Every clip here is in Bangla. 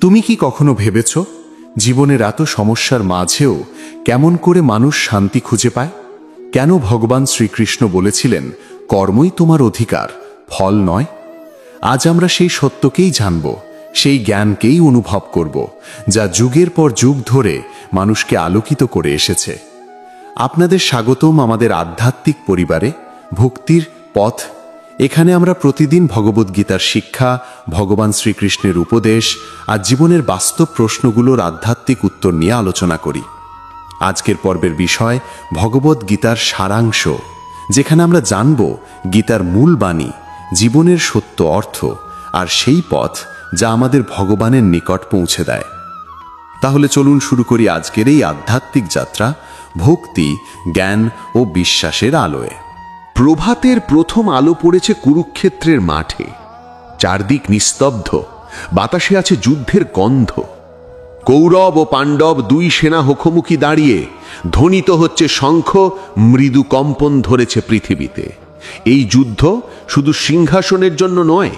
তুমি কি কখনো ভেবেছ জীবনের এত সমস্যার মাঝেও কেমন করে মানুষ শান্তি খুঁজে পায়? কেন ভগবান শ্রীকৃষ্ণ বলেছিলেন কর্মই তোমার অধিকার, ফল নয়? আজ আমরা সেই সত্যকেই জানব, সেই জ্ঞানকেই অনুভব করব, যা যুগের পর যুগ ধরে মানুষকে আলোকিত করে এসেছে। আপনাদের স্বাগতম আমাদের আধ্যাত্মিক পরিবারে, ভক্তির পথ। এখানে আমরা প্রতিদিন ভগবদ্গীতার শিক্ষা, ভগবান শ্রীকৃষ্ণের উপদেশ আর জীবনের বাস্তব প্রশ্নগুলোর আধ্যাত্মিক উত্তর নিয়ে আলোচনা করি। আজকের পর্বের বিষয় ভগবদ্গীতার সারাংশ, যেখানে আমরা জানব গীতার মূল বাণী, জীবনের সত্য অর্থ আর সেই পথ যা আমাদের ভগবানের নিকট পৌঁছে দেয়। তাহলে চলুন শুরু করি আজকের এই আধ্যাত্মিক যাত্রা, ভক্তি, জ্ঞান ও বিশ্বাসের আলোয়। প্রভাতের প্রথম আলো পড়েছে কুরুক্ষেত্রের মাঠে। চারদিক নিস্তব্ধ, বাতাসে আছে যুদ্ধের গন্ধ। কৌরব ও পাণ্ডব দুই সেনা মুখোমুখি দাঁড়িয়ে, ধ্বনিত হচ্ছে শঙ্খ, মৃদু কম্পন ধরেছে পৃথিবীতে। এই যুদ্ধ শুধু সিংহাসনের জন্য নয়,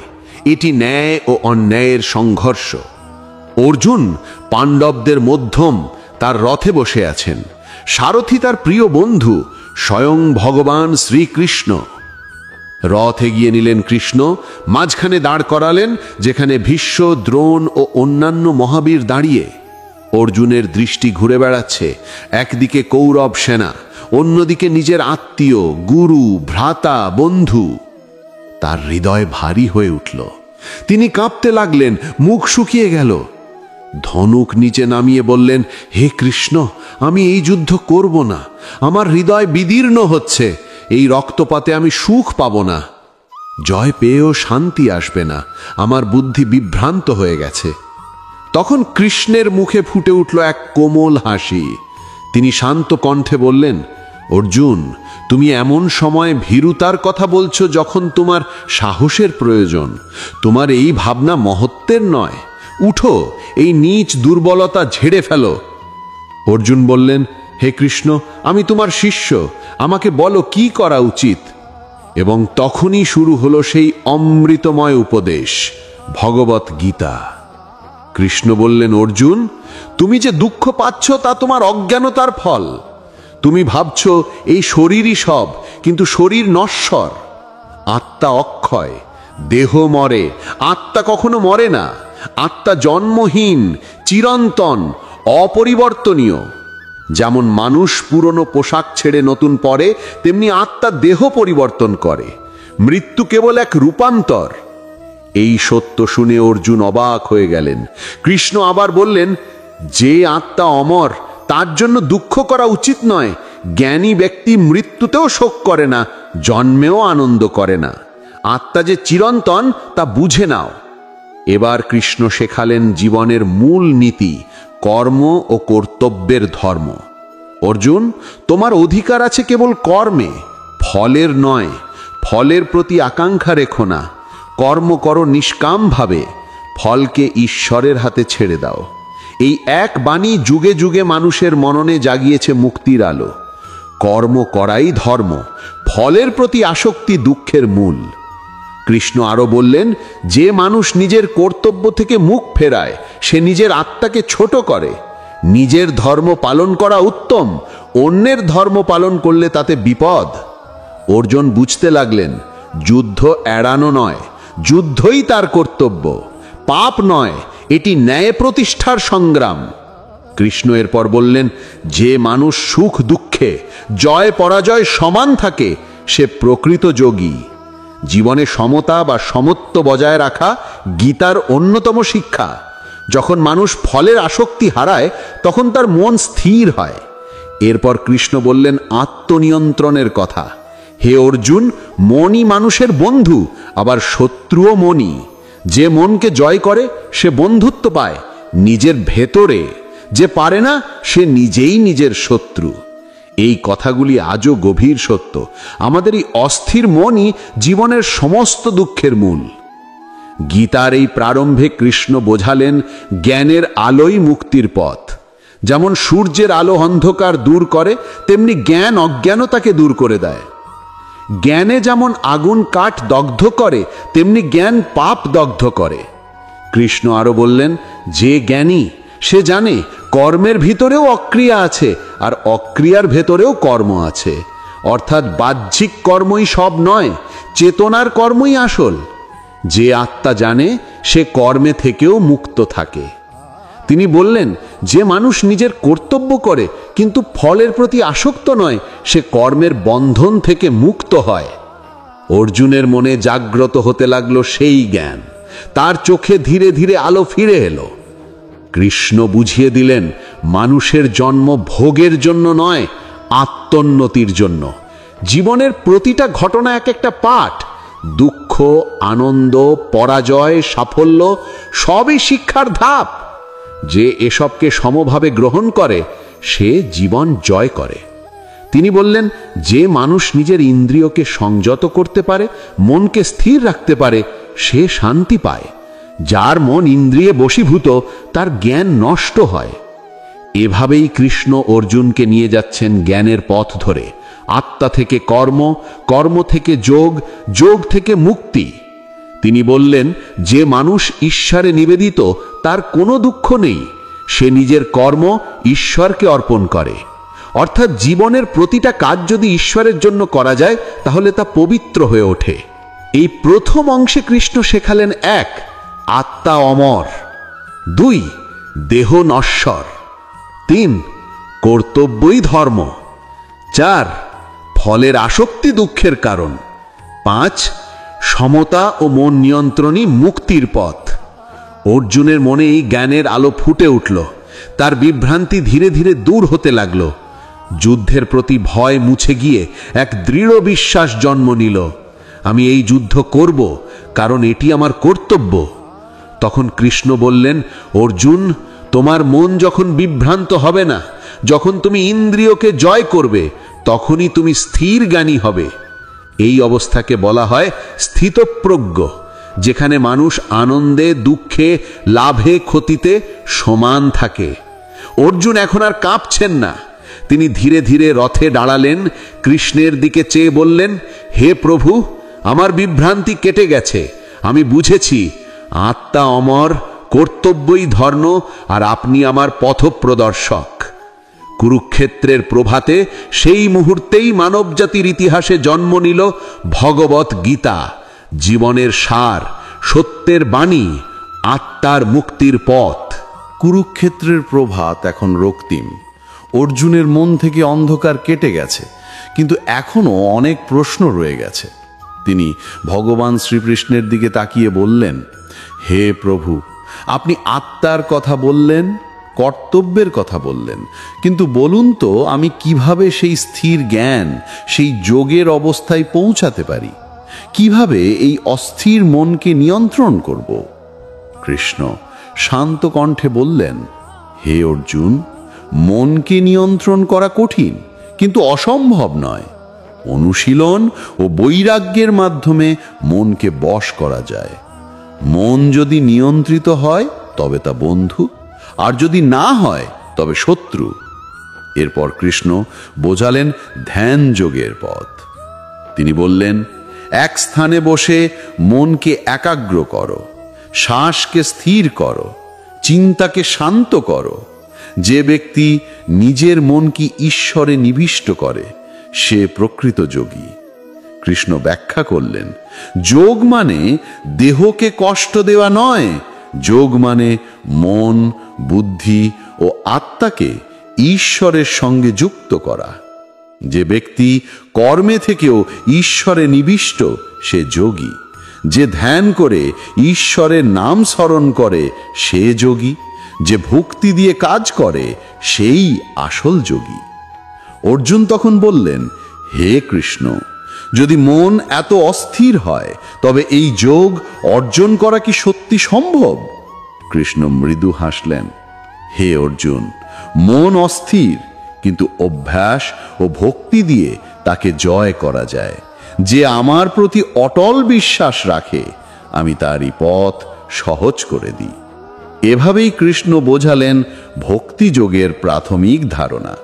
এটি ন্যায় ও অন্যায়ের সংঘর্ষ। অর্জুন পাণ্ডবদের মধ্যম, তার রথে বসে আছেন। সারথি তার প্রিয় বন্ধু স্বয়ং ভগবান শ্রীকৃষ্ণ। রথ এগিয়ে নিলেন কৃষ্ণ, মাঝখানে দাঁড় করালেন যেখানে ভীষ্ম, দ্রোণ ও অন্যান্য মহাবীর দাঁড়িয়ে। অর্জুনের দৃষ্টি ঘুরে বেড়াচ্ছে, একদিকে কৌরব সেনা, অন্যদিকে নিজের আত্মীয়, গুরু, ভ্রাতা, বন্ধু। তার হৃদয় ভারী হয়ে উঠল। তিনি কাঁপতে লাগলেন, মুখ শুকিয়ে গেল। ধনুক নিচে নামিয়ে বললেন, হে কৃষ্ণ, আমি এই যুদ্ধ করব না। আমার হৃদয় বিদীর্ণ হচ্ছে। এই রক্তপাতে আমি সুখ পাব না। জয় পেয়েও শান্তি আসবে না। আমার বুদ্ধি বিভ্রান্ত হয়ে গেছে। তখন কৃষ্ণের মুখে ফুটে উঠল এক কোমল হাসি। তিনি শান্ত কণ্ঠে বললেন, অর্জুন, তুমি এমন সময় ভীরুতার কথা বলছো যখন তোমার সাহসের প্রয়োজন। তোমার এই ভাবনা মহত্বের নয়। উঠো, এই নীচ দুর্বলতা ঝেড়ে ফেলো। অর্জুন বললেন, হে কৃষ্ণ, আমি তোমার শিষ্য, আমাকে বলো কি করা উচিত। এবং তখনই শুরু হলো সেই অমৃতময় উপদেশ, ভগবত গীতা। কৃষ্ণ বললেন, অর্জুন, তুমি যে দুঃখ পাচ্ছ তা তোমার অজ্ঞানতার ফল। তুমি ভাবছ এই শরীরই সব, কিন্তু শরীর নশ্বর। আত্মা অক্ষয়, দেহ মরে, আত্মা কখনো মরে না। আত্মা জন্মহীন, চিরন্তন, অপরিবর্তনীয়। যেমন মানুষ পুরনো পোশাক ছেড়ে নতুন পরে, তেমনি আত্মা দেহ পরিবর্তন করে। মৃত্যু কেবল এক রূপান্তর। এই সত্য শুনে অর্জুন অবাক হয়ে গেলেন। কৃষ্ণ আবার বললেন, যে আত্মা অমর, তার জন্য দুঃখ করা উচিত নয়। জ্ঞানী ব্যক্তি মৃত্যুতেও শোক করে না, জন্মেও আনন্দ করে না। আত্মা যে চিরন্তন তা বুঝে নাও। এবার কৃষ্ণ শেখালেন জীবনের মূল নীতি, কর্ম ও কর্তব্যের ধর্ম। অর্জুন, তোমার অধিকার আছে কেবল কর্মে, ফলের নয়। ফলের প্রতি আকাঙ্ক্ষা রেখো না। কর্ম করো নিষ্কামভাবে, ফলকে ঈশ্বরের হাতে ছেড়ে দাও। এই এক বাণী যুগে যুগে মানুষের মননে জাগিয়েছে মুক্তির আলো। কর্ম করাই ধর্ম, ফলের প্রতি আসক্তি দুঃখের মূল। কৃষ্ণ আরো বললেন, যে মানুষ নিজের কর্তব্য থেকে মুখ ফেরায়, সে নিজের আত্মাকে ছোট করে। নিজের ধর্ম পালন করা উত্তম, অন্যের ধর্ম পালন করলে তাতে বিপদ। অর্জুন বুঝতে লাগলেন, যুদ্ধ এড়ানো নয়, যুদ্ধই তার কর্তব্য। পাপ নয়, এটি ন্যায় প্রতিষ্ঠার সংগ্রাম। কৃষ্ণ এরপর বললেন, যে মানুষ সুখ দুঃখে, জয় পরাজয় সমান থাকে, সে প্রকৃত যোগী। জীবনে সমতা বা সমত্ব বজায় রাখা গীতার অন্যতম শিক্ষা। যখন মানুষ ফলের আসক্তি হারায়, তখন তার মন স্থির হয়। এরপর কৃষ্ণ বললেন আত্মনিয়ন্ত্রণের কথা। হে অর্জুন, মনই মানুষের বন্ধু, আবার শত্রুও মনই। যে মনকে জয় করে সে বন্ধুত্ব পায় নিজের ভেতরে। যে পারে না, সে নিজেই নিজের শত্রু। এই কথাগুলি আজও গভীর সত্য। আমাদের এই অস্থির মনই জীবনের সমস্ত দুঃখের মূল। গীতার এই প্রারম্ভে কৃষ্ণ বোঝালেন, জ্ঞানের আলোই মুক্তির পথ। যেমন সূর্যের আলো অন্ধকার দূর করে, তেমনি জ্ঞান অজ্ঞানতাকে দূর করে দেয়। জ্ঞানে যেমন আগুন কাঠ দগ্ধ করে, তেমনি জ্ঞান পাপ দগ্ধ করে। কৃষ্ণ আরো বললেন, যে জ্ঞানী সে জানে কর্মের ভিতরেও অক্রিয়া আছে আর অক্রিয়ার ভেতরেও কর্ম আছে। অর্থাৎ বাহ্যিক কর্মই সব নয়, চেতনার কর্মই আসল। যে আত্মা জানে সে কর্মে থেকেও মুক্ত থাকে। তিনি বললেন, যে মানুষ নিজের কর্তব্য করে কিন্তু ফলের প্রতি আসক্ত নয়, সে কর্মের বন্ধন থেকে মুক্ত হয়। অর্জুনের মনে জাগ্রত হতে লাগলো সেই জ্ঞান। তার চোখে ধীরে ধীরে আলো ফিরে এলো। কৃষ্ণ বুঝিয়ে দিলেন, মানুষের জন্ম ভোগের জন্য নয়, আত্মোন্নতির জন্য। জীবনের প্রতিটা ঘটনা এক একটা পাঠ। দুঃখ, আনন্দ, পরাজয়, সাফল্য সবই শিক্ষার ধাপ। যে এসবকে সমভাবে গ্রহণ করে সে জীবন জয় করে। তিনি বললেন, যে মানুষ নিজের ইন্দ্রিয়কে সংযত করতে পারে, মনকে স্থির রাখতে পারে, সে শান্তি পায়। যার মন ইন্দ্রিয়ে বশীভূত, তার জ্ঞান নষ্ট হয়। এভাবেই কৃষ্ণ অর্জুনকে নিয়ে যাচ্ছেন জ্ঞানের পথ ধরে। আত্মা থেকে কর্ম, কর্ম থেকে যোগ, যোগ থেকে মুক্তি। তিনি বললেন, যে মানুষ ঈশ্বরে নিবেদিত তার কোনো দুঃখ নেই। সে নিজের কর্ম ঈশ্বরকে অর্পণ করে। অর্থাৎ জীবনের প্রতিটা কাজ যদি ঈশ্বরের জন্য করা যায় তাহলে তা পবিত্র হয়ে ওঠে। এই প্রথম অংশে কৃষ্ণ শেখালেন, 1. আত্মা অমর, 2. দেহ নশ্বর, 3. কর্তব্যই ধর্ম, 4. ফলের আসক্তি দুঃখের কারণ, 5. সমতা ও মন নিয়ন্ত্রণই মুক্তির পথ। অর্জুনের মনে এই জ্ঞানের আলো ফুটে উঠল। তার বিভ্রান্তি ধীরে ধীরে দূর হতে লাগলো। যুদ্ধের প্রতি ভয় মুছে গিয়ে এক দৃঢ় বিশ্বাস জন্ম নিল। আমি এই যুদ্ধ করব, কারণ এটি আমার কর্তব্য। তখন কৃষ্ণ বললেন, অর্জুন, তোমার মন যখন বিভ্রান্ত হবে না, যখন তুমি ইন্দ্রিয়কে জয় করবে, তখনই তুমি স্থির জ্ঞানী হবে। এই অবস্থাকে বলা হয় স্থিতপ্রজ্ঞ, যেখানে মানুষ আনন্দে, দুঃখে, লাভে, ক্ষতিতে সমান থাকে। অর্জুন এখন আর কাঁপছেন না। তিনি ধীরে ধীরে রথে দাঁড়ালেন, কৃষ্ণের দিকে চেয়ে বললেন, হে প্রভু, আমার বিভ্রান্তি কেটে গেছে। আমি বুঝেছি আত্মা অমর, কর্তব্যই ধর্ম, আর আপনি আমার পথপ্রদর্শক। কুরুক্ষেত্রের প্রভাতে সেই মুহূর্তেই মানবজাতির ইতিহাসে জন্ম নিল ভগবত গীতা, জীবনের সার, সত্যের বাণী, আত্মার মুক্তির পথ। কুরুক্ষেত্রের প্রভাত এখন রক্তিম। অর্জুনের মন থেকে অন্ধকার কেটে গেছে, কিন্তু এখনো অনেক প্রশ্ন রয়ে গেছে। তিনি ভগবান শ্রীকৃষ্ণের দিকে তাকিয়ে বললেন, হে প্রভু, আপনি আত্মার কথা বললেন, কর্তব্যের কথা বললেন, কিন্তু বলুন তো আমি কিভাবে সেই স্থির জ্ঞান, সেই যোগের অবস্থায় পৌঁছাতে পারি? কিভাবে এই অস্থির মনকে নিয়ন্ত্রণ করব? কৃষ্ণ শান্ত কণ্ঠে বললেন, হে অর্জুন, মনকে নিয়ন্ত্রণ করা কঠিন কিন্তু অসম্ভব নয়। অনুশীলন ও বৈরাগ্যের মাধ্যমে মনকে বশ করা যায়। মন যদি নিয়ন্ত্রিত হয় তবে তা বন্ধু, আর যদি না হয় তবে শত্রু। এরপর কৃষ্ণ বোঝালেন ধ্যান যোগের পথ। তিনি বললেন, এক স্থানে বসে মনকে একাগ্র করো, শ্বাসকে স্থির করো, চিন্তাকে শান্ত করো। যে ব্যক্তি নিজের মনকে ঈশ্বরে নিবিষ্ট করে সে প্রকৃত যোগী। কৃষ্ণ ব্যাখ্যা করলেন, যোগ মানে দেহকে কষ্ট দেওয়া নয়, যোগ মানে মন, বুদ্ধি ও আত্মাকে ঈশ্বরের সঙ্গে যুক্ত করা। যে ব্যক্তি কর্মে থেকেও ঈশ্বরে নিবিষ্ট সে যোগী। যে ধ্যান করে ঈশ্বরের নাম স্মরণ করে সে যোগী। যে ভক্তি দিয়ে কাজ করে সেই আসল যোগী। অর্জুন তখন বললেন, হে কৃষ্ণ, যদি মন এত অস্থির হয় তবে এই যোগ অর্জন করা কি সত্যি সম্ভব? কৃষ্ণ মৃদু হাসলেন, হে অর্জুন, মন অস্থির, কিন্তু অভ্যাস ও ভক্তি দিয়ে তাকে জয় করা যায়। যে আমার প্রতি অটল বিশ্বাস রাখে আমি তারই পথ সহজ করে দিই। এভাবেই কৃষ্ণ বোঝালেন ভক্তি যোগের প্রাথমিক ধারণা।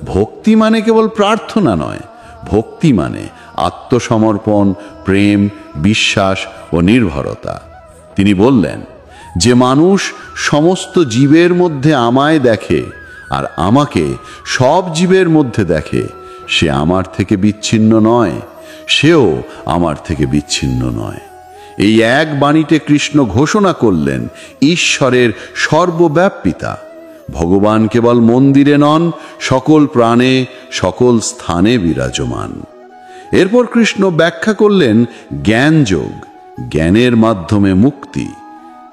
ভক্তি মানে কেবল প্রার্থনা নয়, ভক্তি মানে আত্মসমর্পণ, প্রেম, বিশ্বাস ও নির্ভরতা। তিনি বললেন, যে মানুষ সমস্ত জীবের মধ্যে আমায় দেখে আর আমাকে সব জীবের মধ্যে দেখে, সে আমার থেকে বিচ্ছিন্ন নয়, সেও আমার থেকে বিচ্ছিন্ন নয়। এই এক বাণীতে কৃষ্ণ ঘোষণা করলেন ঈশ্বরের সর্বব্যাপিতা। ভগবান কেবল মন্দিরে নন, সকল প্রাণে সকল স্থানে বিরাজমান। এরপর কৃষ্ণ ব্যাখ্যা করলেন জ্ঞানযোগ, জ্ঞানের মাধ্যমে মুক্তি।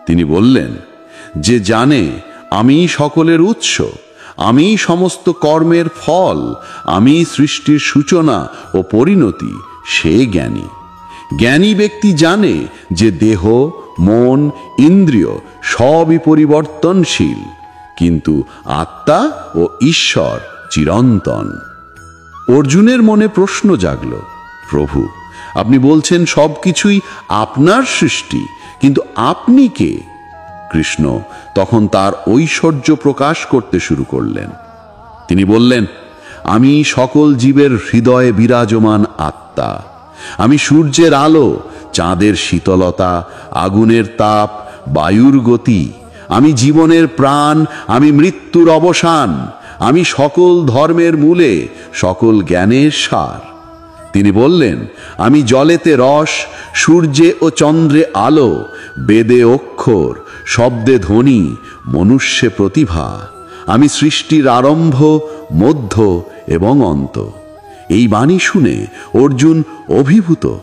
তিনি বললেন, যে জানে আমি সকলের উৎস, আমি সমস্ত কর্মের ফল, আমি সৃষ্টির সূচনা ও পরিণতি, সে জ্ঞানী। জ্ঞানী ব্যক্তি জানে যে দেহ, মন, ইন্দ্রিয় সবই পরিবর্তনশীল, কিন্তু আত্মা ও ঈশ্বর চিরন্তন। অর্জুনের মনে প্রশ্ন জাগল, প্রভু, আপনি বলছেন সবকিছুই আপনার সৃষ্টি, কিন্তু আপনি কে? কৃষ্ণ তখন তার ঐশ্বর্য প্রকাশ করতে শুরু করলেন। তিনি বললেন, আমি সকল জীবের হৃদয়ে বিরাজমান আত্মা। আমি সূর্যের আলো, চাঁদের শীতলতা, আগুনের তাপ, বায়ুর গতি। আমি জীবনের প্রাণ, আমি মৃত্যুর অবসান। আমি সকল ধর্মের মূলে, সকল জ্ঞানের সার। তিনি বললেন, আমি জলেতে রস, সূর্যে ও চন্দ্রে আলো, বেদে অক্ষর, শব্দে ধ্বনি, মনুষ্যে প্রতিভা। আমি সৃষ্টির আরম্ভ, মধ্য এবং অন্ত। এই বাণী শুনে অর্জুন অভিভূত।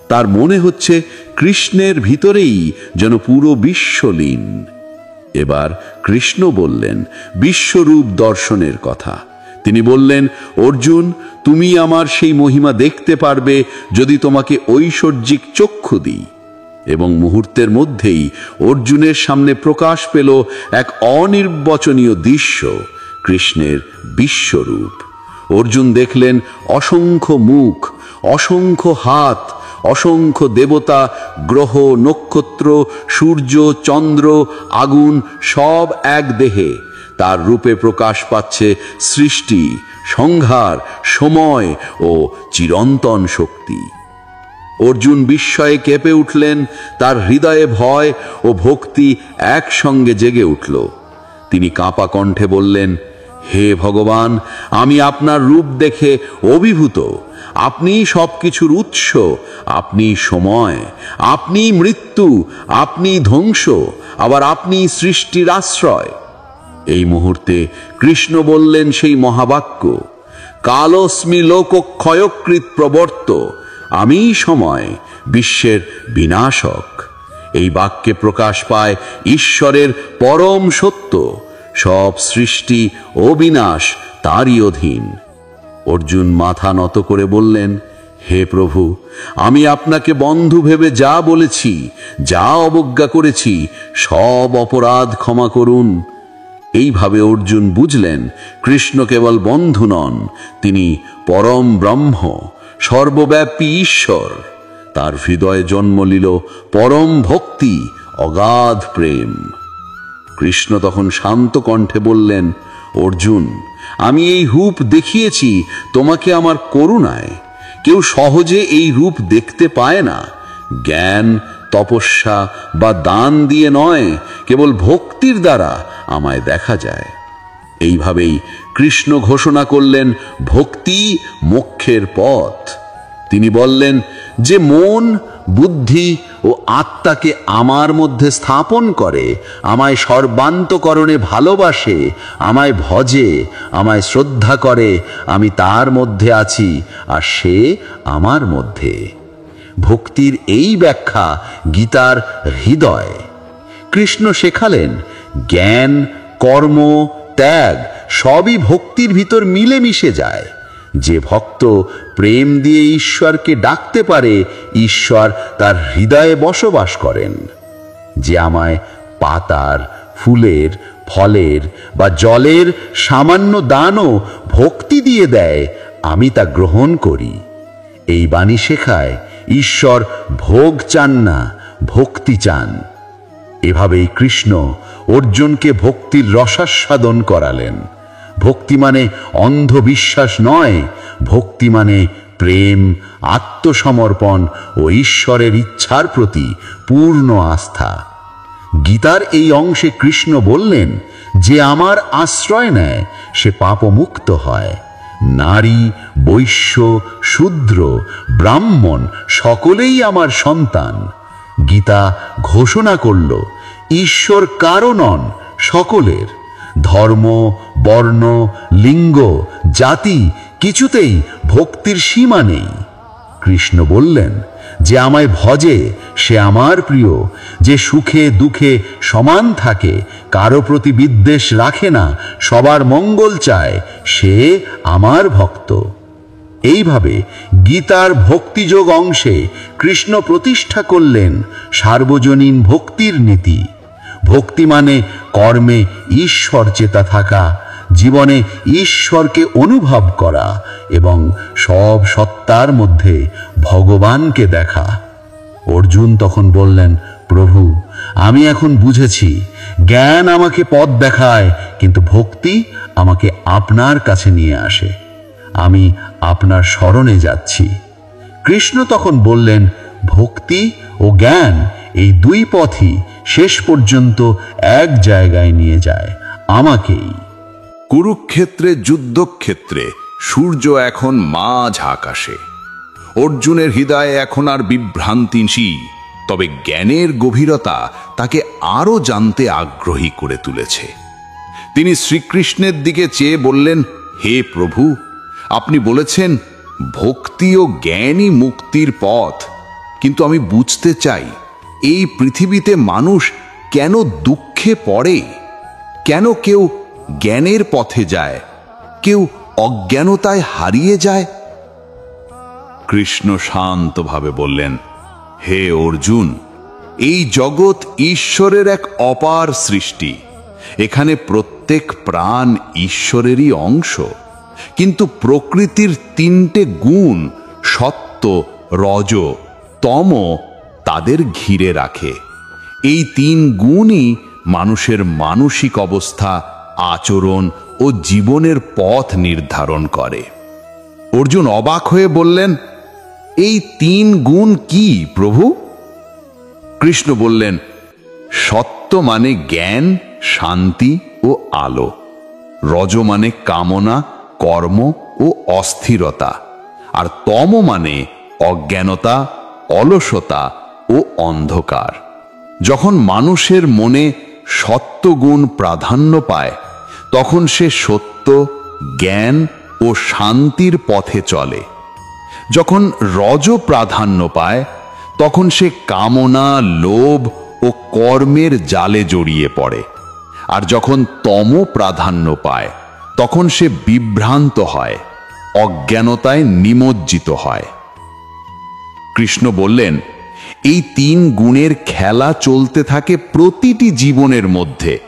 তার মনে হচ্ছে কৃষ্ণের ভিতরেই যেন পুরো বিশ্বলীন। এবার কৃষ্ণ বললেন বিশ্বরূপ দর্শনের কথা। তিনি বললেন, অর্জুন, তুমি আমার সেই মহিমা দেখতে পারবে যদি তোমাকে ঐশ্বর্যিক চক্ষু দিই। এবং মুহূর্তের মধ্যেই অর্জুনের সামনে প্রকাশ পেল এক অনির্বচনীয় দৃশ্য, কৃষ্ণের বিশ্বরূপ। অর্জুন দেখলেন অসংখ্য মুখ, অসংখ্য হাত, অসংখ্য দেবতা, গ্রহ, নক্ষত্র, সূর্য, চন্দ্র, আগুন সব এক দেহে। তার রূপে প্রকাশ পাচ্ছে সৃষ্টি, সংহার, সময় ও চিরন্তন শক্তি। অর্জুন বিস্ময়ে কেঁপে উঠলেন। তার হৃদয়ে ভয় ও ভক্তি একসঙ্গে জেগে উঠল। তিনি কাঁপা কণ্ঠে বললেন, হে ভগবান, আমি আপনার রূপ দেখে অভিভূত। আপনি সবকিছুর উৎস, আপনি সময়, আপনি মৃত্যু, আপনি ধ্বংস, আবার আপনি সৃষ্টির আশ্রয়। এই মুহূর্তে কৃষ্ণ বললেন সেই মহাবাক্য, কালোস্মি লোকক্ষয়কৃত প্রবর্ত, আমি সময়, বিশ্বের বিনাশক। এই বাক্যে প্রকাশ পায় ঈশ্বরের পরম সত্য। সব সৃষ্টি ও বিনাশ তারই অধীন। অর্জুন মাথা নত করে বললেন, হে প্রভু, আমি আপনাকে বন্ধু ভেবে যা বলেছি, যা অবজ্ঞা করেছি, সব অপরাধ ক্ষমা করুন। এইভাবে অর্জুন বুঝলেন কৃষ্ণ কেবল বন্ধু নন, তিনি পরম ব্রহ্ম, সর্বব্যাপী ঈশ্বর। তার হৃদয়ে জন্ম নিল পরম ভক্তি, অগাধ প্রেম। কৃষ্ণ তখন শান্ত কণ্ঠে বললেন, অর্জুন, আমি এই রূপ দেখিয়েছি তোমাকে আমার করুণায়। কেউ সহজে এই রূপ দেখতে পায় না। জ্ঞান, তপস্যা বা দান দিয়ে নয়, কেবল ভক্তির দ্বারা আমায় দেখা যায়। এইভাবেই কৃষ্ণ ঘোষণা করলেন ভক্তি মোক্ষের পথ। তিনি বললেন, যে মন, বুদ্ধি ও আত্মাকে আমার মধ্যে স্থাপন করে, আমায় সর্বান্তকরণে ভালোবাসে, আমায় ভজে, আমায় শ্রদ্ধা করে, আমি তার মধ্যে আছি আর সে আমার মধ্যে। ভক্তির এই ব্যাখ্যা গীতার হৃদয়। কৃষ্ণ শেখালেন জ্ঞান, কর্ম, ত্যাগ সবই ভক্তির ভিতর মিলেমিশে যায়। যে ভক্ত প্রেম দিয়ে ঈশ্বরকে ডাকতে পারে, ঈশ্বর তার হৃদয়ে বসবাস করেন। যে আমায় পাতার, ফুলের, ফলের বা জলের সামান্য দানও ভক্তি দিয়ে দেয়, আমি তা গ্রহণ করি। এই বাণী শেখায় ঈশ্বর ভোগ চান না, ভক্তি চান। এভাবেই কৃষ্ণ অর্জুনকে ভক্তির রসাস্বাদন করালেন। ভক্তি মানে অন্ধবিশ্বাস নয়, ভক্তি মানে প্রেম, আত্মসমর্পণ ও ঈশ্বরের ইচ্ছার প্রতি পূর্ণ আস্থা। গীতার এই অংশে কৃষ্ণ বললেন, যে আমার আশ্রয় নেয় সে পাপমুক্ত হয়। নারী, বৈশ্য, শূদ্র, ব্রাহ্মণ সকলেই আমার সন্তান। গীতা ঘোষণা করল, ঈশ্বর কারো নন, সকলের। ধর্ম, বর্ণ, লিঙ্গ, জাতি কিছুতেই ভক্তির সীমা নেই। কৃষ্ণ বললেন, যে আমায় ভজে সে আমার প্রিয়, যে সুখে দুঃখে সমান থাকে, কারো প্রতি বিদ্বেষ রাখে না, সবার মঙ্গল চায়, সে আমার ভক্ত। এইভাবে গীতার ভক্তিযোগ অংশে কৃষ্ণ প্রতিষ্ঠা করলেন সার্বজনীন ভক্তির নীতি। ভক্তি মানে কর্মে ঈশ্বর চেতা থাকা, জীবনে ঈশ্বরকে অনুভব করা এবং সব সত্তার মধ্যে ভগবানকে দেখা। অর্জুন তখন বললেন, প্রভু, আমি এখন বুঝেছি, জ্ঞান আমাকে পথ দেখায়, কিন্তু ভক্তি আমাকে আপনার কাছে নিয়ে আসে। আমি আপনার শরণে যাচ্ছি। কৃষ্ণ তখন বললেন, ভক্তি ও জ্ঞান এই দুই পথই শেষ পর্যন্ত এক জায়গায় নিয়ে যায়, আমাকেই। কুরুক্ষেত্রে যুদ্ধক্ষেত্রে সূর্য এখন মাঝ আকাশে। অর্জুনের হৃদয়ে এখন আর বিভ্রান্তি, তবে জ্ঞানের গভীরতা তাকে আরো জানতে আগ্রহী করে তুলেছে। তিনি শ্রীকৃষ্ণের দিকে চেয়ে বললেন, হে প্রভু, আপনি বলেছেন ভক্তি ও জ্ঞানই মুক্তির পথ, কিন্তু আমি বুঝতে চাই এই পৃথিবীতে মানুষ কেন দুঃখে পড়ে, কেন কেউ জ্ঞানের পথে যায়, কেউ অজ্ঞানতায় হারিয়ে যায়। কৃষ্ণ শান্তভাবে বললেন, হে অর্জুন, এই জগৎ ঈশ্বরের এক অপার সৃষ্টি। এখানে প্রত্যেক প্রাণ ঈশ্বরেরই অংশ, কিন্তু প্রকৃতির তিনটে গুণ সত্য, রজ, তম তাদের ঘিরে রাখে। এই তিন গুণই মানুষের মানসিক অবস্থা, আচরণ ও জীবনের পথ নির্ধারণ করে। অর্জুন অবাক হয়ে বললেন, এই তিন গুণ কি প্রভু? কৃষ্ণ বললেন, সত্য মানে জ্ঞান, শান্তি ও আলো। রজ মানে কামনা, কর্ম ও অস্থিরতা। আর তম মানে অজ্ঞানতা, অলসতা ও অন্ধকার। যখন মানুষের মনে সত্যগুণ প্রাধান্য পায়, তখন সে সত্য, জ্ঞান ও শান্তির পথে চলে। যখন রজ প্রাধান্য পায়, তখন সে কামনা, লোভ ও কর্মের জালে জড়িয়ে পড়ে। আর যখন তম প্রাধান্য পায়, তখন সে বিভ্রান্ত হয়, অজ্ঞানতায় নিমজ্জিত হয়। কৃষ্ণ বললেন, এই তিন গুণের খেলা চলতে থাকে প্রতিটি জীবনের মধ্যে।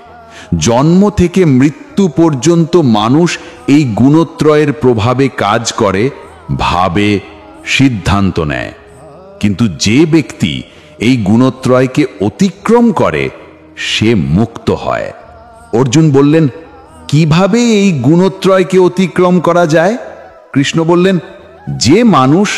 জন্ম থেকে মৃত্যু পর্যন্ত মানুষ এই গুণত্রয়ের প্রভাবে কাজ করে, ভাবে, সিদ্ধান্ত নেয়। কিন্তু যে ব্যক্তি এই গুণত্রয়কে অতিক্রম করে, সে মুক্ত হয়। অর্জুন বললেন, কিভাবে এই গুণত্রয়কে অতিক্রম করা যায়? কৃষ্ণ বললেন, যে মানুষ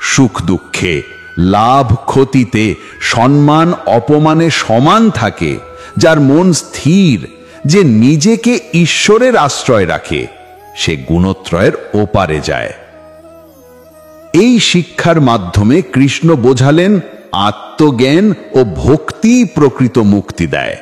সুখ দুঃখে, লাভ ক্ষতিতে, সম্মান অপমানে সমান থাকে, যার মন স্থির, যে নিজেকে ঈশ্বরের আশ্রয় রাখে, সে গুণত্রয়ের ওপারে যায়। এই শিক্ষার মাধ্যমে কৃষ্ণ বোঝালেন, আত্মজ্ঞান ও ভক্তি প্রকৃত মুক্তি দেয়।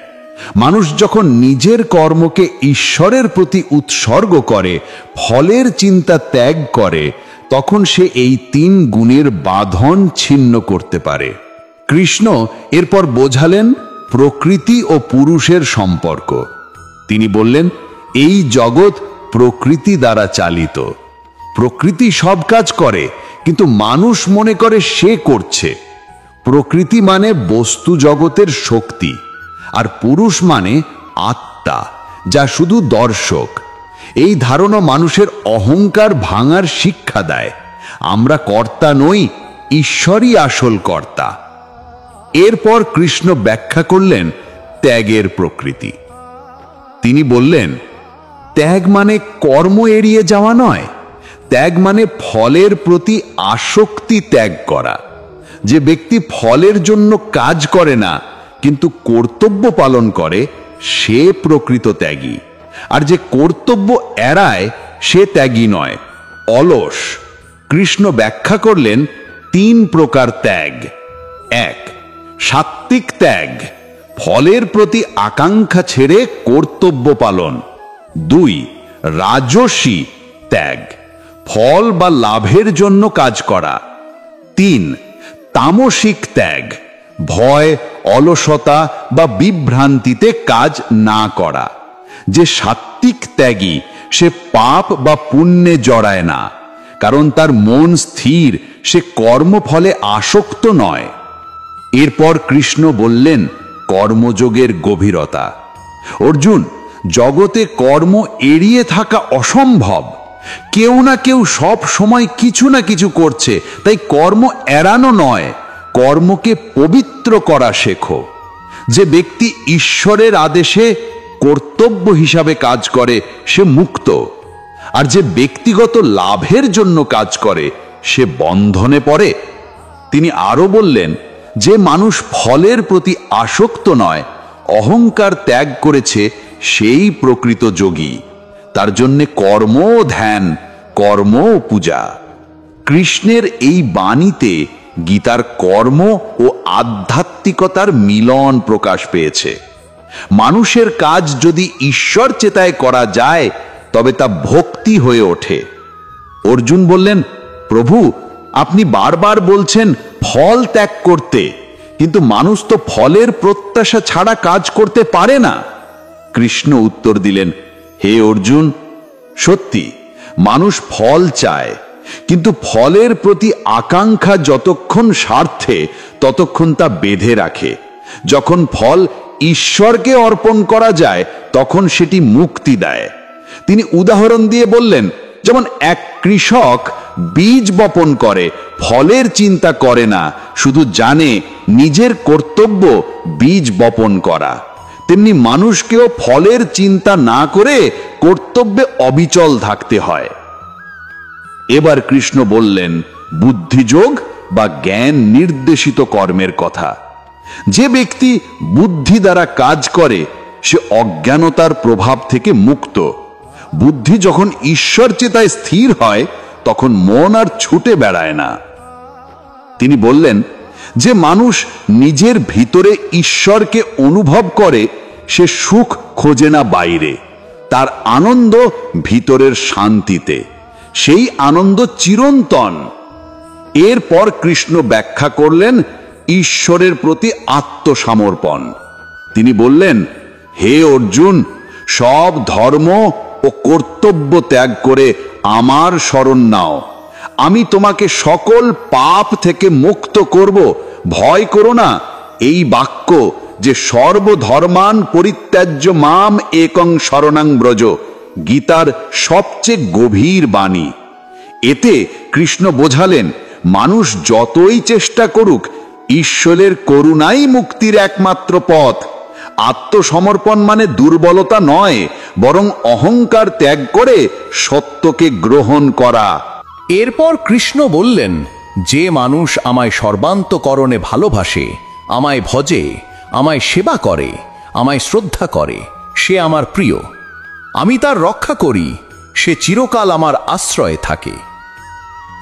মানুষ যখন নিজের কর্মকে ঈশ্বরের প্রতি উৎসর্গ করে, ফলের চিন্তা ত্যাগ করে, তখন সে এই তিন গুণের বাঁধন ছিন্ন করতে পারে। কৃষ্ণ এরপর বোঝালেন প্রকৃতি ও পুরুষের সম্পর্ক। তিনি বললেন, এই জগৎ প্রকৃতি দ্বারা চালিত। প্রকৃতি সব কাজ করে, কিন্তু মানুষ মনে করে সে করছে। প্রকৃতি মানে বস্তু জগতের শক্তি, আর পুরুষ মানে আত্মা, যা শুধু দর্শক। এই ধারণা মানুষের অহংকার ভাঙার শিক্ষা দেয়। আমরা কর্তা নই, ঈশ্বরই আসল কর্তা। এরপর কৃষ্ণ ব্যাখ্যা করলেন ত্যাগের প্রকৃতি। তিনি বললেন, ত্যাগ মানে কর্ম এড়িয়ে যাওয়া নয়, ত্যাগ মানে ফলের প্রতি আসক্তি ত্যাগ করা। যে ব্যক্তি ফলের জন্য কাজ করে না, কিন্তু কর্তব্য পালন করে সে প্রকৃত ত্যাগী। আর যে কর্তব্য এড়ায় সে ত্যাগী নয়, অলস। কৃষ্ণ ব্যাখ্যা করলেন 3 প্রকার ত্যাগ। 1. সাত্ত্বিক ত্যাগ, ফলের প্রতি আকাঙ্ক্ষা ছেড়ে কর্তব্য পালন। 2. রাজসী ত্যাগ, ফল বা লাভের জন্য কাজ করা। 3. তামসিক ত্যাগ, ভয়, অলসতা বা বিভ্রান্তিতে কাজ না করা। যে সাত্ত্বিক ত্যাগী সে পাপ বা পুণ্যে জড়ায় না, কারণ তার মন স্থির, সে কর্মফলে আসক্ত নয়। এরপর কৃষ্ণ বললেন কর্মযোগের গভীরতা। অর্জুন, জগতে কর্ম এড়িয়ে থাকা অসম্ভব। কেউ না কেউ সব সময় কিছু না কিছু করছে, তাই কর্ম এড়ানো নয়, কর্মকে পবিত্র করা শেখো। যে ব্যক্তি ঈশ্বরের আদেশে কর্তব্য হিসাবে কাজ করে সে মুক্ত, আর যে ব্যক্তিগত লাভের জন্য কাজ করে সে বন্ধনে পড়ে। তিনি আরো বললেন, যে মানুষ ফলের প্রতি আসক্ত নয়, অহংকার ত্যাগ করেছে, সেই প্রকৃত যোগী। তার জন্যে কর্ম ধ্যান, কর্ম পূজা। কৃষ্ণের এই বাণীতে গীতার কর্ম ও আধ্যাত্মিকতার মিলন প্রকাশ পেয়েছে। মানুষের কাজ যদি ঈশ্বর চেতায় করা যায় তবে তা ভক্তি হয়ে ওঠে। অর্জুন বললেন, প্রভু, আপনি বারবার বলছেন ফল ত্যাগ করতে, কিন্তু মানুষ তো ফলের প্রত্যাশা ছাড়া কাজ করতে পারে না। কৃষ্ণ উত্তর দিলেন, হে অর্জুন, সত্যি মানুষ ফল চায়, কিন্তু ফলের প্রতি আকাঙ্ক্ষা যতক্ষণ স্বার্থে ততক্ষণ তা বেঁধে রাখে। যখন ফল ঈশ্বরকে অর্পণ করা যায় তখন সেটি মুক্তি দেয়। তিনি উদাহরণ দিয়ে বললেন, যেমন এক কৃষক বীজ বপন করে, ফলের চিন্তা করে না, শুধু জানে নিজের কর্তব্য বীজ বপন করা, তেমনি মানুষকেও ফলের চিন্তা না করে কর্তব্যে অবিচল থাকতে হয়। এবার কৃষ্ণ বললেন বুদ্ধিযোগ বা জ্ঞান নির্দেশিত কর্মের কথা। যে ব্যক্তি বুদ্ধি দ্বারা কাজ করে সে অজ্ঞানতার প্রভাব থেকে মুক্ত। বুদ্ধি যখন ঈশ্বর চেতায় স্থির হয় তখন মন আর ছুটে বেড়ায় না। তিনি বললেন, যে মানুষ নিজের ভিতরে ঈশ্বরকে অনুভব করে সে সুখ খোঁজে না বাইরে, তার আনন্দ ভিতরের শান্তিতে, সেই আনন্দ চিরন্তন। এরপর কৃষ্ণ ব্যাখ্যা করলেন ঈশ্বরের প্রতি আত্মসমর্পণ। তিনি বললেন, হে অর্জুন, সব ধর্ম ও কর্তব্য ত্যাগ করে আমার শরণ নাও, আমি তোমাকে সকল পাপ থেকে মুক্ত করব, ভয় করো না। এই বাক্য যে সর্বধর্মান পরিত্যাজ্য মাম একং শরণাং ব্রজ, গীতার সবচেয়ে গভীর বাণী। এতে কৃষ্ণ বোঝালেন মানুষ যতই চেষ্টা করুক, ঈশ্বরের করুণাই মুক্তির একমাত্র পথ। আত্মসমর্পণ মানে দুর্বলতা নয়, বরং অহংকার ত্যাগ করে সত্যকে গ্রহণ করা। এরপর কৃষ্ণ বললেন, যে মানুষ আমায় সর্বান্তকরণে ভালোবাসে, আমায় ভজে, আমায় সেবা করে, আমায় শ্রদ্ধা করে, সে আমার প্রিয়। আমি তার রক্ষা করি, সে চিরকাল আমার আশ্রয়ে থাকে।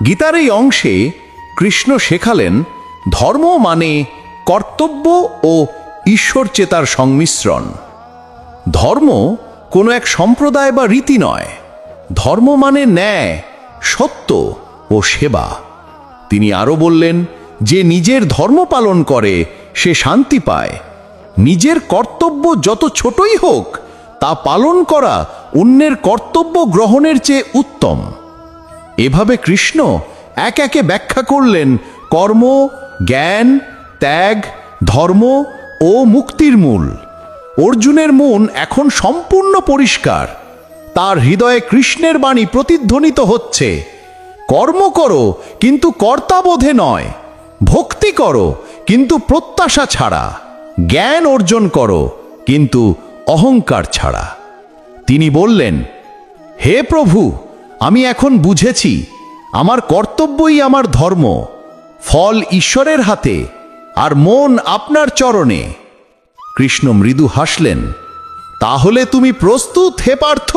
গীতার এই অংশে কৃষ্ণ শেখালেন ধর্ম মানে কর্তব্য ও ঈশ্বর চেতার সংমিশ্রণ। ধর্ম কোনো এক সম্প্রদায় বা রীতি নয়, ধর্ম মানে ন্যায়, সত্য ও সেবা। তিনি আরো বললেন, যে নিজের ধর্ম পালন করে সে শান্তি পায়। নিজের কর্তব্য যত ছোটই হোক তা পালন করা অন্যের কর্তব্য গ্রহণের চেয়ে উত্তম। এভাবে কৃষ্ণ এক একে ব্যাখ্যা করলেন কর্ম, জ্ঞান, ত্যাগ, ধর্ম ও মুক্তির মূল। অর্জুনের মন এখন সম্পূর্ণ পরিষ্কার। তার হৃদয়ে কৃষ্ণের বাণী প্রতিধ্বনিত হচ্ছে, কর্ম করো কিন্তু কর্তাবোধে নয়, ভক্তি করো কিন্তু প্রত্যাশা ছাড়া, জ্ঞান অর্জন করো কিন্তু অহংকার ছাড়া। তিনি বললেন, হে প্রভু, আমি এখন বুঝেছি আমার কর্তব্যই আমার ধর্ম, ফল ঈশ্বরের হাতে, আর মন আপনার চরণে। কৃষ্ণ মৃদু হাসলেন। তাহলে তুমি প্রস্তুত হে পার্থ?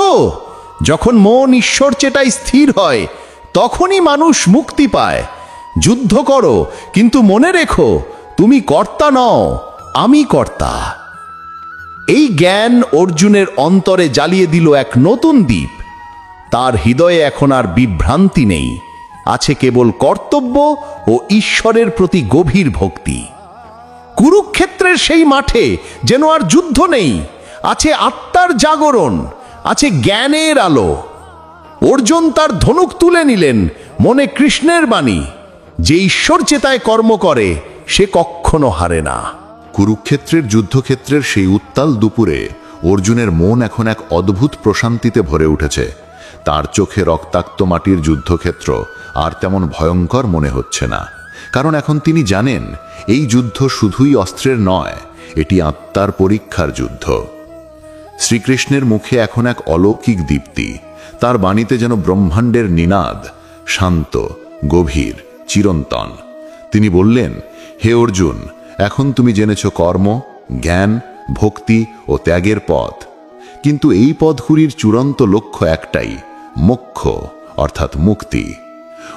যখন মন ঈশ্বর চেতায় স্থির হয় তখনই মানুষ মুক্তি পায়। যুদ্ধ করো, কিন্তু মনে রেখো তুমি কর্তা নও, আমি কর্তা। এই জ্ঞান অর্জুনের অন্তরে জ্বালিয়ে দিল এক নতুন দ্বীপ। তার হৃদয়ে এখন আর বিভ্রান্তি নেই, আছে কেবল কর্তব্য ও ঈশ্বরের প্রতি গভীর ভক্তি। কুরুক্ষেত্রের সেই মাঠে যেন আর যুদ্ধ নেই, আছে আত্মার জাগরণ, আছে জ্ঞানের আলো। অর্জুন তার ধনুক তুলে নিলেন, মনে কৃষ্ণের বাণী, যে ঈশ্বর চেতায় কর্ম করে সে কখনো হারে না। কুরুক্ষেত্রের যুদ্ধক্ষেত্রের সেই উত্তাল দুপুরে অর্জুনের মন এখন এক অদ্ভুত প্রশান্তিতে ভরে উঠেছে। তার চোখে রক্তাক্ত মাটির যুদ্ধক্ষেত্র আর তেমন ভয়ঙ্কর মনে হচ্ছে না, কারণ এখন তিনি জানেন এই যুদ্ধ শুধুই অস্ত্রের নয়, এটি আত্মার পরীক্ষার যুদ্ধ। শ্রীকৃষ্ণের মুখে এখন এক অলৌকিক দীপ্তি, তার বাণীতে যেন ব্রহ্মাণ্ডের নিনাদ, শান্ত, গভীর, চিরন্তন। তিনি বললেন, হে অর্জুন, এখন তুমি জেনেছ কর্ম, জ্ঞান, ভক্তি ও ত্যাগের পথ। কিন্তু এই পথগুলির চূড়ান্ত লক্ষ্য একটাই, মোক্ষ অর্থাৎ মুক্তি।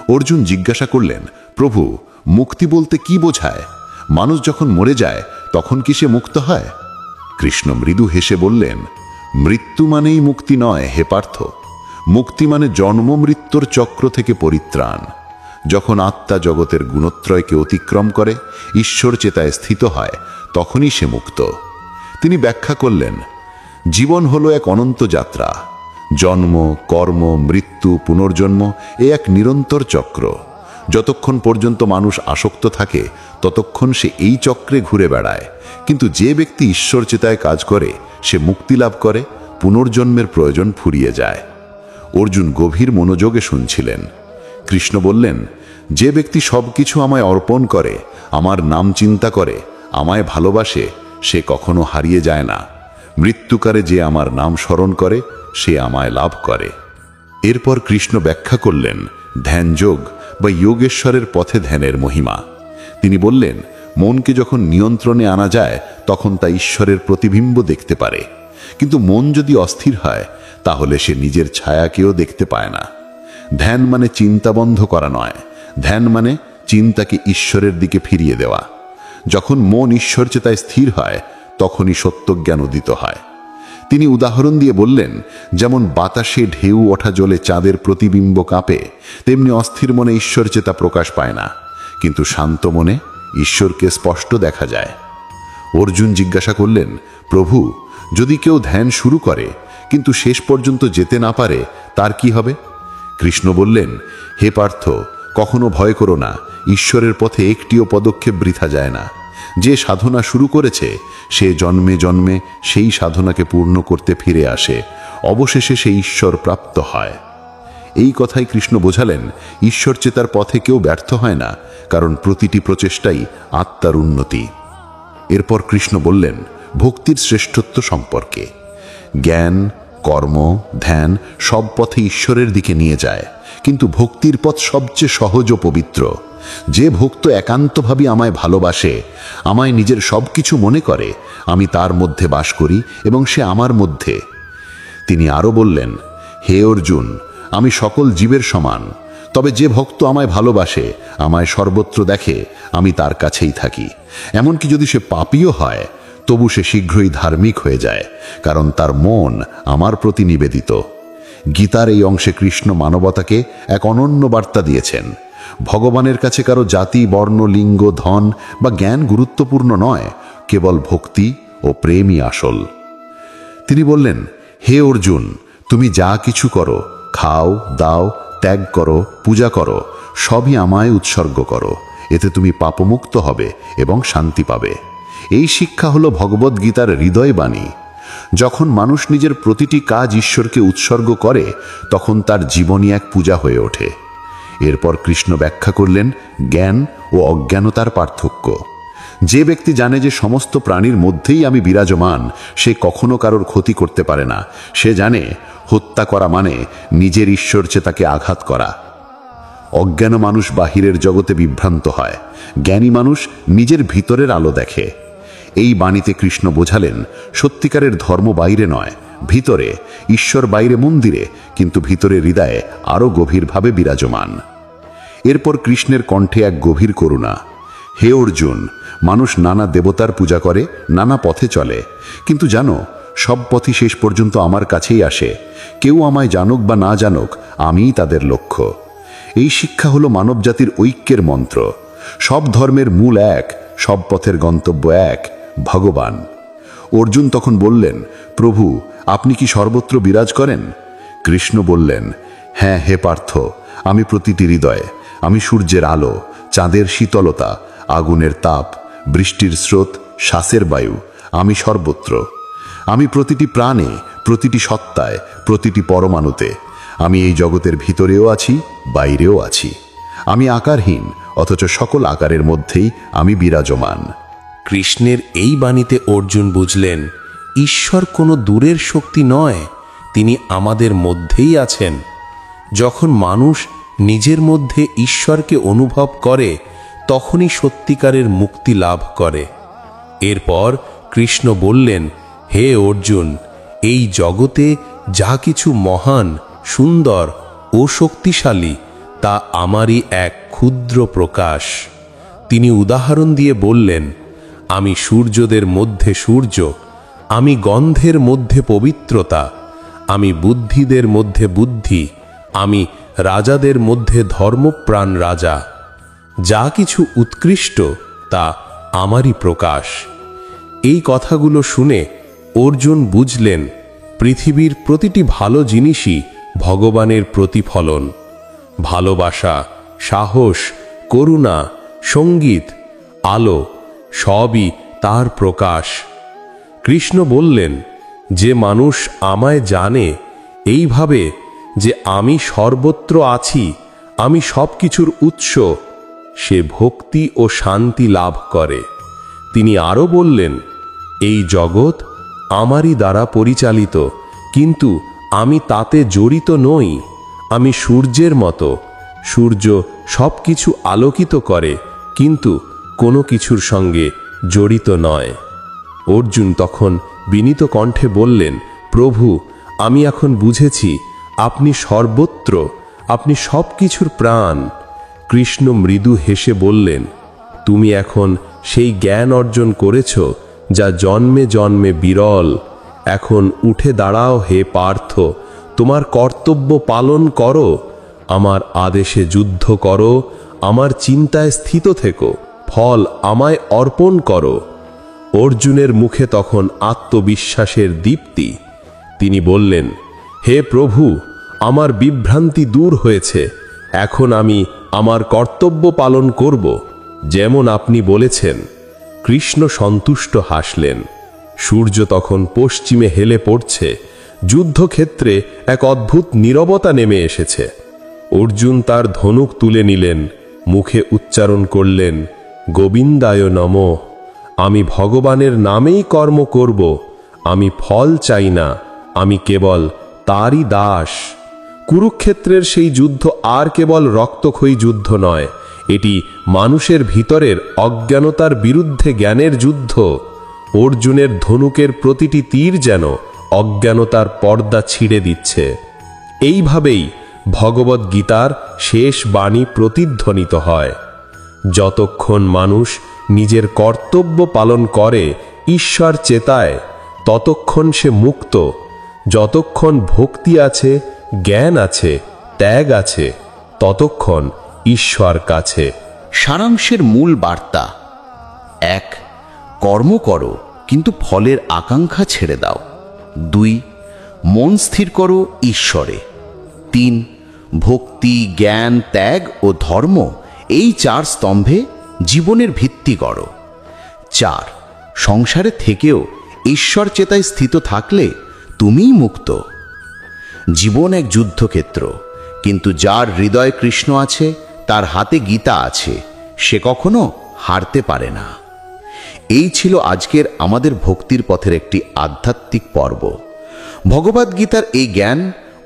অর্জুন জিজ্ঞাসা করলেন, প্রভু, মুক্তি বলতে কি বোঝায়? মানুষ যখন মরে যায় তখন কি সে মুক্ত হয়? কৃষ্ণ মৃদু হেসে বললেন, মৃত্যু মানেই মুক্তি নয় হে পার্থ। মুক্তি মানে জন্ম মৃত্যুর চক্র থেকে পরিত্রাণ। যখন আত্মা জগতের গুণত্রয়কে অতিক্রম করে ঈশ্বর চেতায় স্থিত হয়, তখনই সে মুক্ত। তিনি ব্যাখ্যা করলেন, জীবন হলো এক অনন্ত যাত্রা। জন্ম, কর্ম, মৃত্যু, পুনর্জন্ম এ এক নিরন্তর চক্র। যতক্ষণ পর্যন্ত মানুষ আসক্ত থাকে ততক্ষণ সে এই চক্রে ঘুরে বেড়ায়। কিন্তু যে ব্যক্তি ঈশ্বর চেতায় কাজ করে সে মুক্তি লাভ করে, পুনর্জন্মের প্রয়োজন ফুরিয়ে যায়। অর্জুন গভীর মনোযোগে শুনছিলেন। কৃষ্ণ বললেন, যে ব্যক্তি সবকিছু আমায় অর্পণ করে, আমার নাম চিন্তা করে, আমায় ভালোবাসে, সে কখনো হারিয়ে যায় না। মৃত্যুকালে যে আমার নাম স্মরণ করে সে আমায় লাভ করে। এরপর কৃষ্ণ ব্যাখ্যা করলেন ধ্যানযোগ বা যোগেশ্বরের পথে ধ্যানের মহিমা। তিনি বললেন, মনকে যখন নিয়ন্ত্রণে আনা যায় তখন তা ঈশ্বরের প্রতিবিম্ব দেখতে পারে। কিন্তু মন যদি অস্থির হয় তাহলে সে নিজের ছায়াকেও দেখতে পায় না। ধ্যান মানে চিন্তা বন্ধ করা নয়, ধ্যান মানে চিন্তাকে ঈশ্বরের দিকে ফিরিয়ে দেওয়া। যখন মন ঈশ্বর চেতায় স্থির হয় তখনই সত্যজ্ঞান উদিত হয়। তিনি উদাহরণ দিয়ে বললেন, যেমন বাতাসে ঢেউ ওঠা জলে চাঁদের প্রতিবিম্ব কাঁপে, তেমনি অস্থির মনে ঈশ্বর চেতা প্রকাশ পায় না, কিন্তু শান্ত মনে ঈশ্বরকে স্পষ্ট দেখা যায়। অর্জুন জিজ্ঞাসা করলেন, প্রভু, যদি কেউ ধ্যান শুরু করে কিন্তু শেষ পর্যন্ত যেতে না পারে তার কি হবে? কৃষ্ণ বললেন, হে পার্থ, কখনো ভয় করো না, ঈশ্বরের পথে একটিও পদক্ষেপ বৃথা যায় না। যে সাধনা শুরু করেছে সে জন্মে জন্মে সেই সাধনাকে পূর্ণ করতে ফিরে আসে, অবশেষে সে ঈশ্বর প্রাপ্ত হয়। এই কথাই কৃষ্ণ বোঝালেন, ঈশ্বর চেতার পথে কেউ ব্যর্থ হয় না, কারণ প্রতিটি প্রচেষ্টাই আত্মার উন্নতি। এরপর কৃষ্ণ বললেন ভক্তির শ্রেষ্ঠত্ব সম্পর্কে। জ্ঞান, কর্ম, ধ্যান সব পথে ঈশ্বরের দিকে নিয়ে যায়, কিন্তু ভক্তির পথ সবচেয়ে সহজ ও পবিত্র। যে ভক্ত একান্তভাবে আমায় ভালোবাসে, আমায় নিজের সবকিছু মনে করে, আমি তার মধ্যে বাস করি এবং সে আমার মধ্যে। তিনি আরো বললেন, হে অর্জুন, আমি সকল জীবের সমান, তবে যে ভক্ত আমায় ভালোবাসে, আমায় সর্বত্র দেখে, আমি তার কাছেই থাকি। এমনকি যদি সে পাপীও হয় তবু সে শীঘ্রই ধার্মিক হয়ে যায়, কারণ তার মন আমার প্রতি নিবেদিত। গীতার এই অংশে কৃষ্ণ মানবতাকে এক অনন্য বার্তা দিয়েছেন। ভগবানের কাছে কারো জাতি, বর্ণ, লিঙ্গ, ধন বা জ্ঞান গুরুত্বপূর্ণ নয়, কেবল ভক্তি ও প্রেমই আসল। তিনি বললেন, হে অর্জুন, তুমি যা কিছু করো, খাও, দাও, ত্যাগ করো, পূজা করো, সবই আমায় উৎসর্গ করো। এতে তুমি পাপমুক্ত হবে এবং শান্তি পাবে। এই শিক্ষা হলো ভগবদ্গীতার হৃদয়বাণী। যখন মানুষ নিজের প্রতিটি কাজ ঈশ্বরকে উৎসর্গ করে তখন তার জীবনই এক পূজা হয়ে ওঠে। এরপর কৃষ্ণ ব্যাখ্যা করলেন জ্ঞান ও অজ্ঞানতার পার্থক্য। যে ব্যক্তি জানে যে সমস্ত প্রাণীর মধ্যেই আমি বিরাজমান, সে কখনো কারোর ক্ষতি করতে পারে না। সে জানে হত্যা করা মানে নিজের ঈশ্বর চেতাকে আঘাত করা। অজ্ঞান মানুষ বাহিরের জগতে বিভ্রান্ত হয়, জ্ঞানী মানুষ নিজের ভিতরের আলো দেখে। এই বাণীতে কৃষ্ণ বোঝালেন সত্যিকারের ধর্ম বাইরে নয়, ভিতরে, ঈশ্বর বাইরে মন্দিরে, কিন্তু ভিতরে হৃদয়ে আরও গভীরভাবে বিরাজমান। এরপর কৃষ্ণের কণ্ঠে এক গভীর করুণা। হে অর্জুন, মানুষ নানা দেবতার পূজা করে, নানা পথে চলে, কিন্তু জানো, সব পথই শেষ পর্যন্ত আমার কাছেই আসে। কেউ আমায় জানুক বা না জানুক, আমিই তাদের লক্ষ্য। এই শিক্ষা হলো মানবজাতির ঐক্যের মন্ত্র। সব ধর্মের মূল এক, সব পথের গন্তব্য এক, ভগবান। অর্জুন তখন বললেন, প্রভু, আপনি কি সর্বত্র বিরাজ করেন? কৃষ্ণ বললেন, হ্যাঁ হে পার্থ, আমি প্রতিটি হৃদয়ে, আমি সূর্যের আলো, চাঁদের শীতলতা, আগুনের তাপ, বৃষ্টির স্রোত, শ্বাসের বায়ু, আমি সর্বত্র। আমি প্রতিটি প্রাণে, প্রতিটি সত্তায়, প্রতিটি পরমাণুতে। আমি এই জগতের ভিতরেও আছি, বাইরেও আছি। আমি আকারহীন, অথচ সকল আকারের মধ্যেই আমি বিরাজমান। কৃষ্ণের এই বাণীতে অর্জুন বুঝলেন, ঈশ্বর কোনো দূরের শক্তি নয়, তিনি আমাদের মধ্যেই আছেন। যখন মানুষ নিজের মধ্যে ঈশ্বরকে অনুভব করে, তখনই সত্যিকারের মুক্তি লাভ করে। এরপর কৃষ্ণ বললেন, হে অর্জুন, এই জগতে যা কিছু মহান, সুন্দর ও শক্তিশালী, তা আমারই এক ক্ষুদ্র প্রকাশ। তিনি উদাহরণ দিয়ে বললেন, আমি সূর্যদের মধ্যে সূর্য, আমি গন্ধের মধ্যে পবিত্রতা, আমি বুদ্ধিদের মধ্যে বুদ্ধি, আমি রাজাদের মধ্যে ধর্মপ্রাণ রাজা। যা কিছু উৎকৃষ্ট তা আমারই প্রকাশ। এই কথাগুলো শুনে অর্জুন বুঝলেন, পৃথিবীর প্রতিটি ভালো জিনিসই ভগবানের প্রতিফলন। ভালোবাসা, সাহস, করুণা, সঙ্গীত, আলো, সবই তার প্রকাশ। কৃষ্ণ বললেন, যে মানুষ আমায় জানে এইভাবে যে আমি সর্বত্র আছি, আমি সব কিছুর উৎস, সে ভক্তি ও শান্তি লাভ করে। তিনি আরও বললেন, এই জগৎ আমারই দ্বারা পরিচালিত, কিন্তু আমি তাতে জড়িত নই। আমি সূর্যের মতো, সূর্য সব কিছু আলোকিত করে, কিন্তু কোনো কিছুর সঙ্গে জড়িত নয়। অর্জুন তখন বিনীত কণ্ঠে বললেন, প্রভু, আমি এখন বুঝেছি আপনি সর্বত্র, আপনি সব কিছুর প্রাণ। কৃষ্ণ মৃদু হেসে বললেন, তুমি এখন সেই জ্ঞান অর্জন করেছ যা জন্মে জন্মে বিরল। এখন উঠে দাঁড়াও হে পার্থ, তোমার কর্তব্য পালন করো, আমার আদেশে যুদ্ধ করো, আমার চিন্তায় স্থিত থেকো, ফল আমায় অর্পণ করো। অর্জুনের মুখে তখন আত্মবিশ্বাসের দীপ্তি। তিনি বললেন, হে প্রভু, আমার বিভ্রান্তি দূর হয়েছে। এখন আমি আমার কর্তব্য পালন করব, যেমন আপনি বলেছেন। কৃষ্ণ সন্তুষ্ট হাসলেন। সূর্য তখন পশ্চিমে হেলে পড়ছে। যুদ্ধক্ষেত্রে এক অদ্ভুত নীরবতা নেমে এসেছে। অর্জুন তার ধনুক তুলে নিলেন, মুখে উচ্চারণ করলেন, গোবিন্দায় নমঃ। আমি ভগবানের নামেই কর্ম করব, আমি ফল চাই না, আমি কেবল তারই দাস। কুরুক্ষেত্রের সেই যুদ্ধ আর কেবল রক্তক্ষয়ী যুদ্ধ নয়, এটি মানুষের ভিতরের অজ্ঞানতার বিরুদ্ধে জ্ঞানের যুদ্ধ। অর্জুনের ধনুকের প্রতিটি তীর যেন অজ্ঞানতার পর্দা ছিঁড়ে দিচ্ছে। এইভাবেই ভগবদ গীতার শেষ বাণী প্রতিধ্বনিত হয়, যতক্ষণ মানুষ নিজের কর্তব্য পালন করে, ঈশ্বর চেতায়, ততক্ষণ সে মুক্ত। যতক্ষণ ভক্তি আছে, জ্ঞান আছে, ত্যাগ আছে, ততক্ষণ ঈশ্বর কাছে। সারাংশের মূল বার্তা: 1. কর্ম করো, কিন্তু ফলের আকাঙ্ক্ষা ছেড়ে দাও। 2. মন স্থির করো ঈশ্বরে। 3. ভক্তি, জ্ঞান, ত্যাগ ও ধর্ম, এই 4 স্তম্ভে জীবনের ভিত্তি গড়ো। 4. সংসারে থেকেও ঈশ্বর চেতায় স্থিত থাকলে তুমিই মুক্ত। জীবন এক যুদ্ধক্ষেত্র, কিন্তু যার হৃদয়ে কৃষ্ণ আছে, তার হাতে গীতা আছে, সে কখনো হারতে পারে না। এই ছিল আজকের আমাদের ভক্তির পথের একটি আধ্যাত্মিক পর্ব। ভগবদ গীতার এই জ্ঞান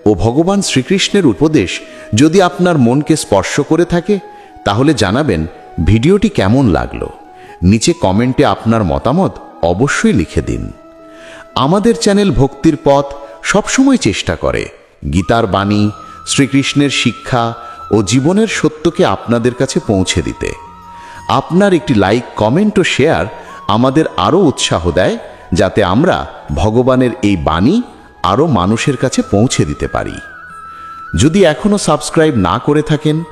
ও ভগবান শ্রীকৃষ্ণের উপদেশ যদি আপনার মনকে স্পর্শ করে থাকে, তাহলে জানাবেন ভিডিওটি কেমন লাগলো। নিচে কমেন্টে আপনার মতামত অবশ্যই লিখে দিন। আমাদের চ্যানেল ভক্তির পথ সবসময় চেষ্টা করে গীতার বাণী, শ্রীকৃষ্ণের শিক্ষা ও জীবনের সত্যকে আপনাদের কাছে পৌঁছে দিতে। আপনার একটি লাইক, কমেন্ট ও শেয়ার আমাদের আরও উৎসাহ দেয়, যাতে আমরা ভগবানের এই বাণী আরও মানুষের কাছে পৌঁছে দিতে পারি। যদি এখনও সাবস্ক্রাইব না করে থাকেন,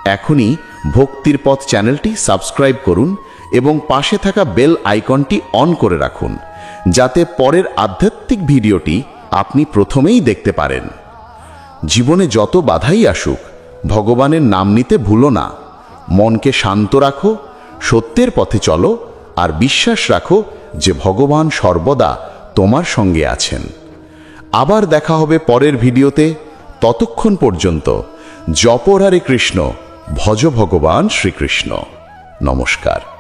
এখনই ভক্তির পথ চ্যানেলটি সাবস্ক্রাইব করুন এবং পাশে থাকা বেল আইকনটি অন করে রাখুন, যাতে পরের আধ্যাত্মিক ভিডিওটি আপনি প্রথমেই দেখতে পারেন। জীবনে যত বাধাই আসুক, ভগবানের নাম নিতে ভুলো না। মনকে শান্ত রাখো, সত্যের পথে চলো, আর বিশ্বাস রাখো যে ভগবান সর্বদা তোমার সঙ্গে আছেন। আবার দেখা হবে পরের ভিডিওতে। ততক্ষণ পর্যন্ত জপ হরে কৃষ্ণ, ভজ ভগবান শ্রীকৃষ্ণ। নমস্কার।